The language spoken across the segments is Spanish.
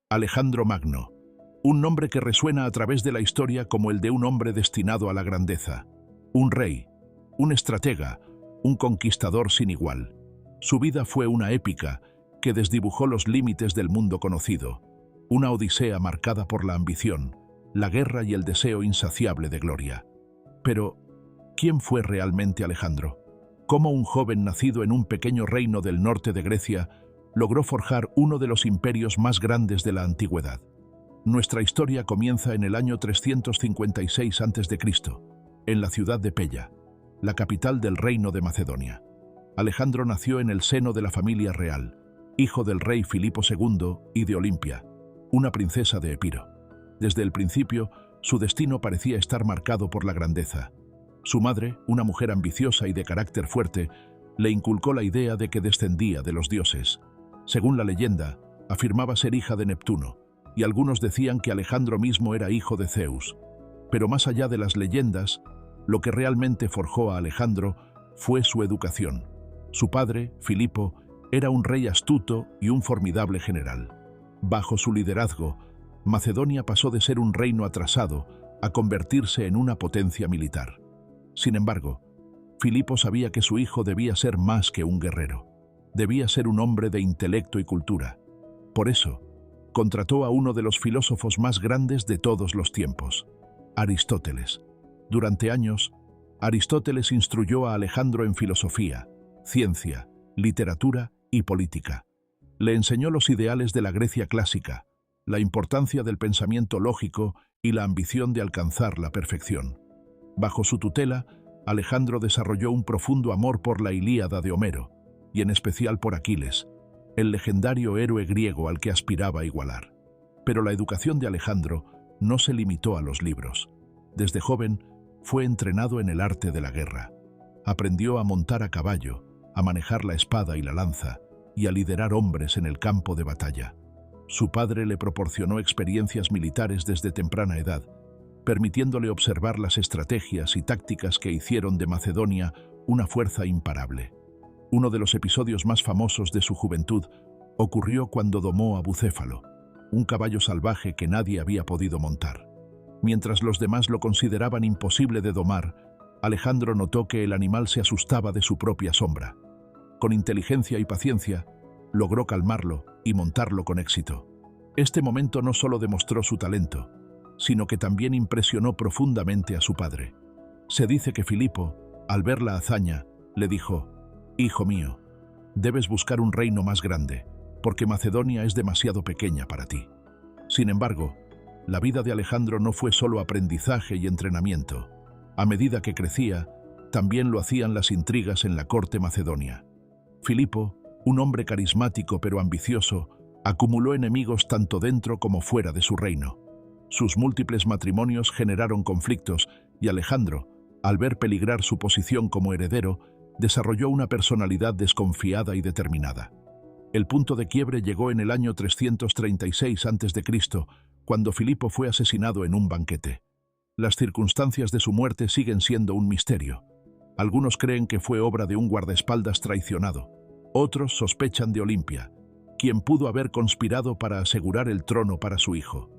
Alejandro Magno, un nombre que resuena a través de la historia como el de un hombre destinado a la grandeza. Un rey, un estratega, un conquistador sin igual. Su vida fue una épica que desdibujó los límites del mundo conocido, una odisea marcada por la ambición, la guerra y el deseo insaciable de gloria. Pero, ¿quién fue realmente Alejandro? ¿Cómo un joven nacido en un pequeño reino del norte de Grecia logró forjar uno de los imperios más grandes de la antigüedad? Nuestra historia comienza en el año 356 a.C., en la ciudad de Pella, la capital del reino de Macedonia. Alejandro nació en el seno de la familia real, hijo del rey Filipo II y de Olimpia, una princesa de Epiro. Desde el principio, su destino parecía estar marcado por la grandeza. Su madre, una mujer ambiciosa y de carácter fuerte, le inculcó la idea de que descendía de los dioses. Según la leyenda, afirmaba ser hija de Neptuno, y algunos decían que Alejandro mismo era hijo de Zeus. Pero más allá de las leyendas, lo que realmente forjó a Alejandro fue su educación. Su padre, Filipo, era un rey astuto y un formidable general. Bajo su liderazgo, Macedonia pasó de ser un reino atrasado a convertirse en una potencia militar. Sin embargo, Filipo sabía que su hijo debía ser más que un guerrero. Debía ser un hombre de intelecto y cultura. Por eso, contrató a uno de los filósofos más grandes de todos los tiempos, Aristóteles. Durante años, Aristóteles instruyó a Alejandro en filosofía, ciencia, literatura y política. Le enseñó los ideales de la Grecia clásica, la importancia del pensamiento lógico y la ambición de alcanzar la perfección. Bajo su tutela, Alejandro desarrolló un profundo amor por la Ilíada de Homero, y en especial por Aquiles, el legendario héroe griego al que aspiraba a igualar. Pero la educación de Alejandro no se limitó a los libros. Desde joven, fue entrenado en el arte de la guerra. Aprendió a montar a caballo, a manejar la espada y la lanza, y a liderar hombres en el campo de batalla. Su padre le proporcionó experiencias militares desde temprana edad, permitiéndole observar las estrategias y tácticas que hicieron de Macedonia una fuerza imparable. Uno de los episodios más famosos de su juventud ocurrió cuando domó a Bucéfalo, un caballo salvaje que nadie había podido montar. Mientras los demás lo consideraban imposible de domar, Alejandro notó que el animal se asustaba de su propia sombra. Con inteligencia y paciencia, logró calmarlo y montarlo con éxito. Este momento no solo demostró su talento, sino que también impresionó profundamente a su padre. Se dice que Filipo, al ver la hazaña, le dijo: «Hijo mío, debes buscar un reino más grande, porque Macedonia es demasiado pequeña para ti». Sin embargo, la vida de Alejandro no fue solo aprendizaje y entrenamiento. A medida que crecía, también lo hacían las intrigas en la corte macedonia. Filipo, un hombre carismático pero ambicioso, acumuló enemigos tanto dentro como fuera de su reino. Sus múltiples matrimonios generaron conflictos y Alejandro, al ver peligrar su posición como heredero, desarrolló una personalidad desconfiada y determinada. El punto de quiebre llegó en el año 336 a.C., cuando Filipo fue asesinado en un banquete. Las circunstancias de su muerte siguen siendo un misterio. Algunos creen que fue obra de un guardaespaldas traicionado. Otros sospechan de Olimpia, quien pudo haber conspirado para asegurar el trono para su hijo.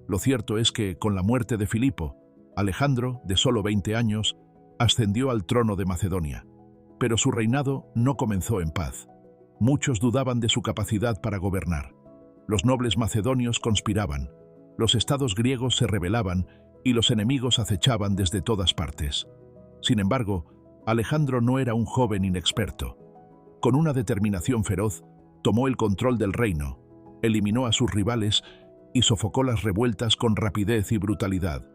Lo cierto es que, con la muerte de Filipo, Alejandro, de solo 20 años, ascendió al trono de Macedonia. Pero su reinado no comenzó en paz. Muchos dudaban de su capacidad para gobernar. Los nobles macedonios conspiraban, los estados griegos se rebelaban y los enemigos acechaban desde todas partes. Sin embargo, Alejandro no era un joven inexperto. Con una determinación feroz, tomó el control del reino, eliminó a sus rivales y sofocó las revueltas con rapidez y brutalidad.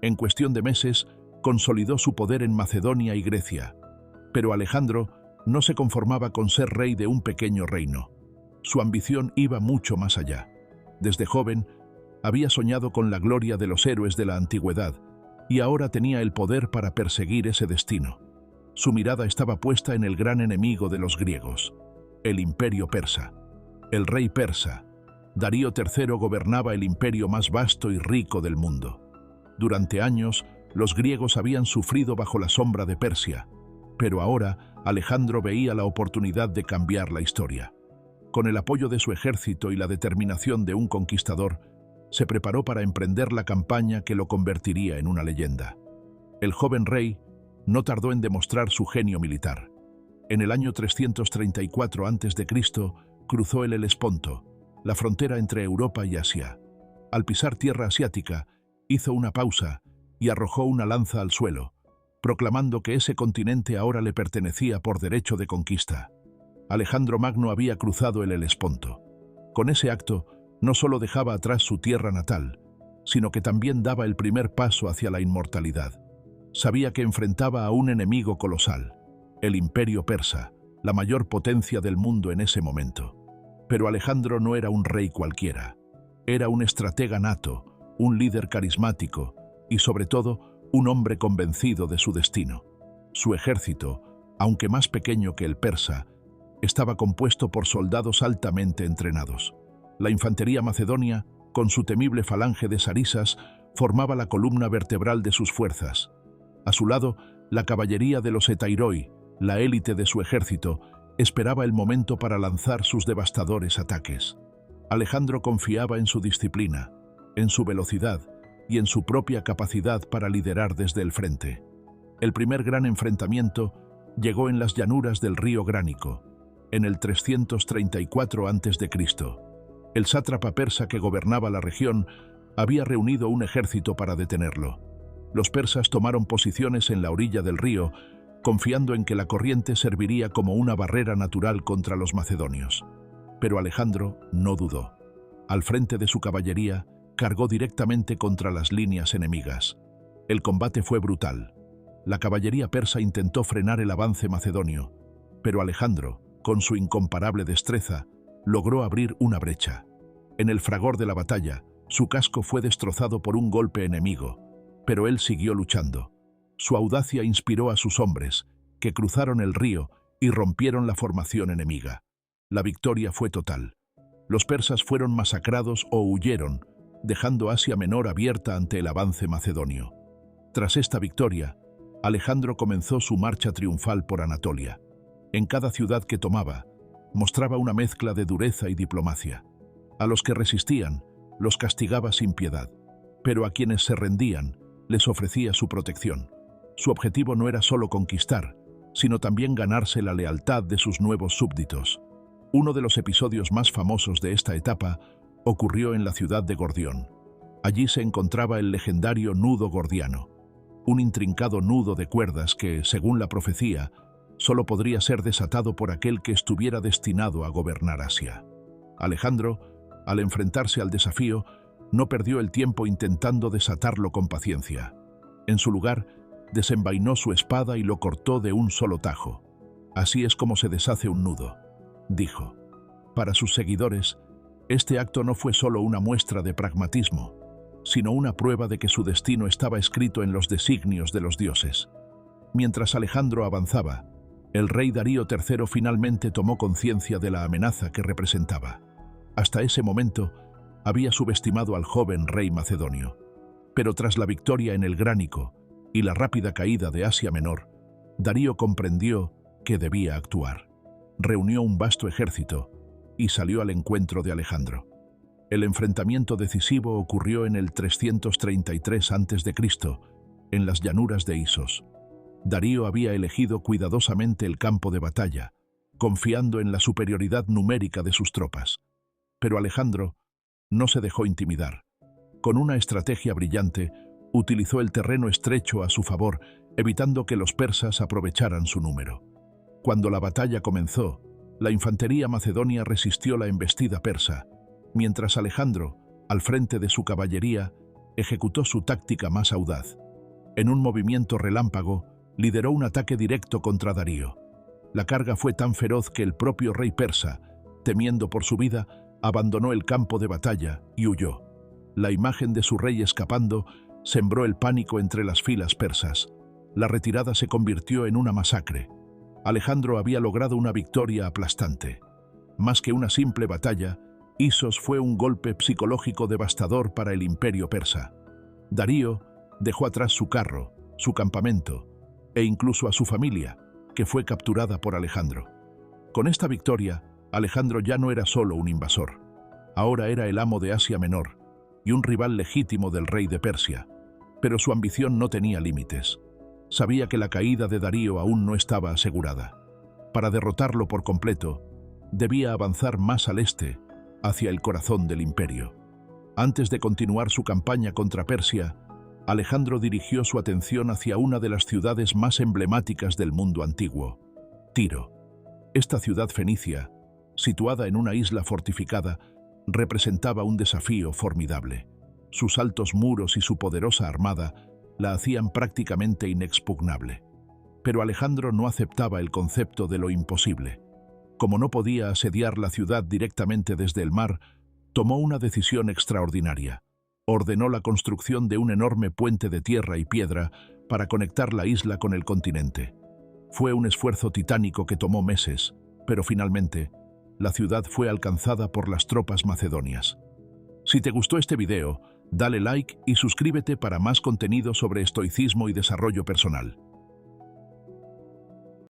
En cuestión de meses, consolidó su poder en Macedonia y Grecia. Pero Alejandro no se conformaba con ser rey de un pequeño reino. Su ambición iba mucho más allá. Desde joven, había soñado con la gloria de los héroes de la antigüedad y ahora tenía el poder para perseguir ese destino. Su mirada estaba puesta en el gran enemigo de los griegos, el imperio persa. El rey persa, Darío III, gobernaba el imperio más vasto y rico del mundo. Durante años, los griegos habían sufrido bajo la sombra de Persia, pero ahora Alejandro veía la oportunidad de cambiar la historia. Con el apoyo de su ejército y la determinación de un conquistador, se preparó para emprender la campaña que lo convertiría en una leyenda. El joven rey no tardó en demostrar su genio militar. En el año 334 a.C., cruzó el Helesponto, la frontera entre Europa y Asia. Al pisar tierra asiática, hizo una pausa y arrojó una lanza al suelo, proclamando que ese continente ahora le pertenecía por derecho de conquista. Alejandro Magno había cruzado el Helesponto. Con ese acto, no solo dejaba atrás su tierra natal, sino que también daba el primer paso hacia la inmortalidad. Sabía que enfrentaba a un enemigo colosal, el Imperio Persa, la mayor potencia del mundo en ese momento. Pero Alejandro no era un rey cualquiera. Era un estratega nato, un líder carismático y, sobre todo, un hombre convencido de su destino. Su ejército, aunque más pequeño que el persa, estaba compuesto por soldados altamente entrenados. La infantería macedonia, con su temible falange de sarisas, formaba la columna vertebral de sus fuerzas. A su lado, la caballería de los Etairoi, la élite de su ejército, esperaba el momento para lanzar sus devastadores ataques. Alejandro confiaba en su disciplina, en su velocidad y en su propia capacidad para liderar desde el frente. El primer gran enfrentamiento llegó en las llanuras del río Gránico, en el 334 a.C. El sátrapa persa que gobernaba la región había reunido un ejército para detenerlo. Los persas tomaron posiciones en la orilla del río, confiando en que la corriente serviría como una barrera natural contra los macedonios. Pero Alejandro no dudó. Al frente de su caballería, cargó directamente contra las líneas enemigas. El combate fue brutal. La caballería persa intentó frenar el avance macedonio, pero Alejandro, con su incomparable destreza, logró abrir una brecha. En el fragor de la batalla, su casco fue destrozado por un golpe enemigo, pero él siguió luchando. Su audacia inspiró a sus hombres, que cruzaron el río y rompieron la formación enemiga. La victoria fue total. Los persas fueron masacrados o huyeron, dejando Asia Menor abierta ante el avance macedonio. Tras esta victoria, Alejandro comenzó su marcha triunfal por Anatolia. En cada ciudad que tomaba, mostraba una mezcla de dureza y diplomacia. A los que resistían, los castigaba sin piedad, pero a quienes se rendían, les ofrecía su protección. Su objetivo no era solo conquistar, sino también ganarse la lealtad de sus nuevos súbditos. Uno de los episodios más famosos de esta etapa ocurrió en la ciudad de Gordión. Allí se encontraba el legendario nudo gordiano, un intrincado nudo de cuerdas que, según la profecía, solo podría ser desatado por aquel que estuviera destinado a gobernar Asia. Alejandro, al enfrentarse al desafío, no perdió el tiempo intentando desatarlo con paciencia. En su lugar, desenvainó su espada y lo cortó de un solo tajo. «Así es como se deshace un nudo», dijo. Para sus seguidores, este acto no fue solo una muestra de pragmatismo, sino una prueba de que su destino estaba escrito en los designios de los dioses. Mientras Alejandro avanzaba, el rey Darío III finalmente tomó conciencia de la amenaza que representaba. Hasta ese momento, había subestimado al joven rey macedonio. Pero tras la victoria en el Gránico y la rápida caída de Asia Menor, Darío comprendió que debía actuar. Reunió un vasto ejército y salió al encuentro de Alejandro. El enfrentamiento decisivo ocurrió en el 333 a.C., en las llanuras de Isos. Darío había elegido cuidadosamente el campo de batalla, confiando en la superioridad numérica de sus tropas. Pero Alejandro no se dejó intimidar. Con una estrategia brillante, utilizó el terreno estrecho a su favor, evitando que los persas aprovecharan su número. Cuando la batalla comenzó, la infantería macedonia resistió la embestida persa, mientras Alejandro, al frente de su caballería, ejecutó su táctica más audaz. En un movimiento relámpago, lideró un ataque directo contra Darío. La carga fue tan feroz que el propio rey persa, temiendo por su vida, abandonó el campo de batalla y huyó. La imagen de su rey escapando sembró el pánico entre las filas persas. La retirada se convirtió en una masacre. Alejandro había logrado una victoria aplastante. Más que una simple batalla, Isos fue un golpe psicológico devastador para el imperio persa. Darío dejó atrás su carro, su campamento e incluso a su familia, que fue capturada por Alejandro. Con esta victoria, Alejandro ya no era solo un invasor. Ahora era el amo de Asia Menor y un rival legítimo del rey de Persia. Pero su ambición no tenía límites. Sabía que la caída de Darío aún no estaba asegurada. Para derrotarlo por completo, debía avanzar más al este, hacia el corazón del imperio. Antes de continuar su campaña contra Persia, Alejandro dirigió su atención hacia una de las ciudades más emblemáticas del mundo antiguo, Tiro. Esta ciudad fenicia, situada en una isla fortificada, representaba un desafío formidable. Sus altos muros y su poderosa armada la hacían prácticamente inexpugnable. Pero Alejandro no aceptaba el concepto de lo imposible. Como no podía asediar la ciudad directamente desde el mar, tomó una decisión extraordinaria. Ordenó la construcción de un enorme puente de tierra y piedra para conectar la isla con el continente. Fue un esfuerzo titánico que tomó meses, pero finalmente, la ciudad fue alcanzada por las tropas macedonias. Si te gustó este video, dale like y suscríbete para más contenido sobre estoicismo y desarrollo personal.